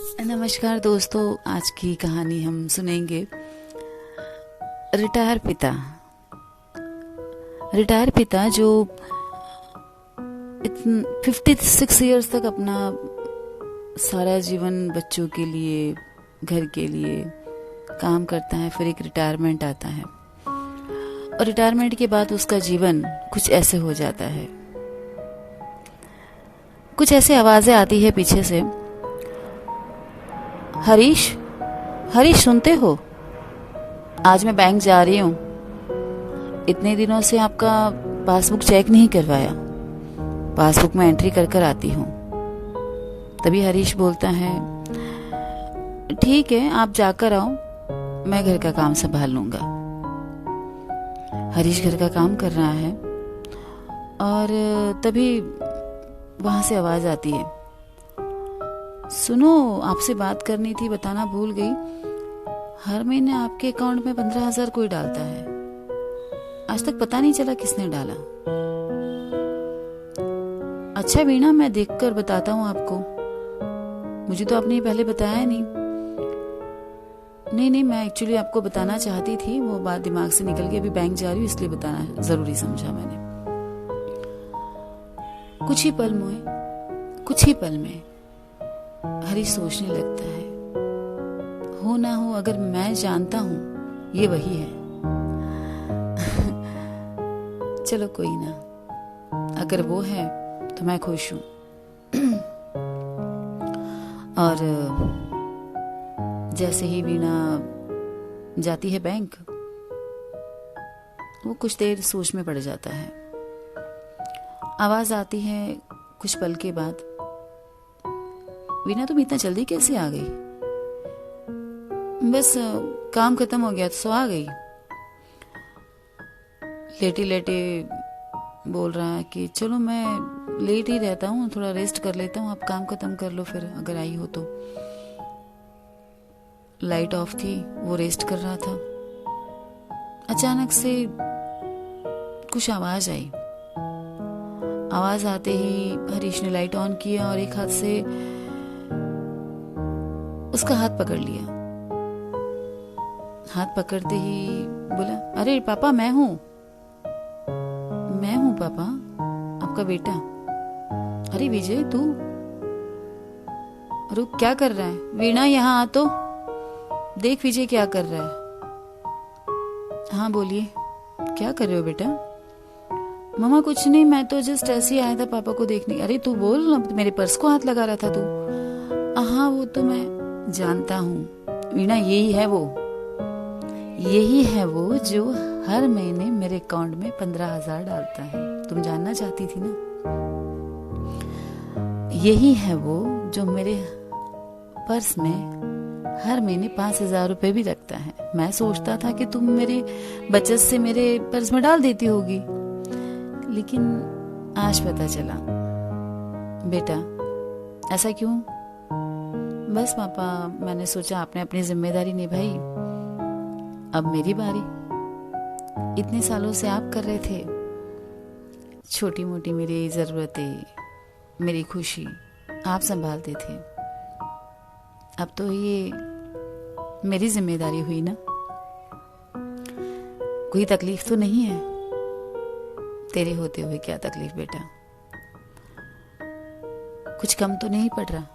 नमस्कार दोस्तों, आज की कहानी हम सुनेंगे रिटायर पिता। रिटायर पिता जो 56 इयर्स तक अपना सारा जीवन बच्चों के लिए, घर के लिए काम करता है, फिर एक रिटायरमेंट आता है और रिटायरमेंट के बाद उसका जीवन कुछ ऐसे हो जाता है। कुछ ऐसे आवाजें आती है पीछे से, हरीश, हरीश सुनते हो? आज मैं बैंक जा रही हूँ, इतने दिनों से आपका पासबुक चेक नहीं करवाया, पासबुक में एंट्री कर कर आती हूँ। तभी हरीश बोलता है, ठीक है आप जाकर आओ, मैं घर का काम संभाल लूंगा। हरीश घर का काम कर रहा है और तभी वहां से आवाज आती है, सुनो आपसे बात करनी थी, बताना भूल गई। हर महीने आपके अकाउंट में 15,000 कोई डालता है, आज तक पता नहीं चला किसने डाला। अच्छा वीणा, मैं देखकर बताता हूँ आपको, मुझे तो आपने पहले बताया नहीं। नहीं, मैं एक्चुअली आपको बताना चाहती थी, वो बात दिमाग से निकल गई, अभी बैंक जा रही हूँ इसलिए बताना जरूरी समझा मैंने। कुछ ही पल में हरीश सोचने लगता है, हो ना हो अगर मैं जानता हूं ये वही है। चलो कोई ना, अगर वो है तो मैं खुश हूं। और जैसे ही वीणा जाती है बैंक, वो कुछ देर सोच में पड़ जाता है। आवाज आती है कुछ पल के बाद, वीणा तुम इतना जल्दी कैसे आ गई? बस काम खत्म हो गया तो सो आ गई। लेटे लेटे बोल रहा है कि चलो मैं लेट ही रहता हूँ, थोड़ा रेस्ट कर लेता हूँ, आप काम खत्म कर लो फिर अगर आई हो तो। लाइट ऑफ थी, वो रेस्ट कर रहा था। अचानक से कुछ आवाज आई। आवाज आते ही हरीश ने लाइट ऑन किया और एक हाथ से उसका हाथ पकड़ लिया। हाथ पकड़ते ही बोला, अरे पापा मैं हूं पापा, आपका बेटा। अरे विजय तू, रुक, क्या कर रहा है? वीणा यहाँ आ तो देख विजय क्या कर रहा है। हाँ बोलिए, क्या कर रहे हो बेटा? मम्मा कुछ नहीं, मैं तो जस्ट ऐसे ही आया था पापा को देखने। अरे तू बोल, मेरे पर्स को हाथ लगा रहा था तू। हाँ वो तो मैं जानता हूँ वीणा, यही है वो जो हर महीने मेरे अकाउंट में 15,000 डालता है। तुम जानना चाहती थी ना? यही है वो जो मेरे पर्स में हर महीने 5,000 रुपए भी रखता है। मैं सोचता था कि तुम मेरे बचत से मेरे पर्स में डाल देती होगी, लेकिन आज पता चला। बेटा ऐसा क्यों? बस पापा, मैंने सोचा आपने अपनी जिम्मेदारी निभाई, अब मेरी बारी। इतने सालों से आप कर रहे थे, छोटी मोटी मेरी जरूरतें, मेरी खुशी आप संभालते थे, अब तो ये मेरी जिम्मेदारी हुई ना। कोई तकलीफ तो नहीं है? तेरे होते हुए क्या तकलीफ बेटा, कुछ कम तो नहीं पड़ रहा?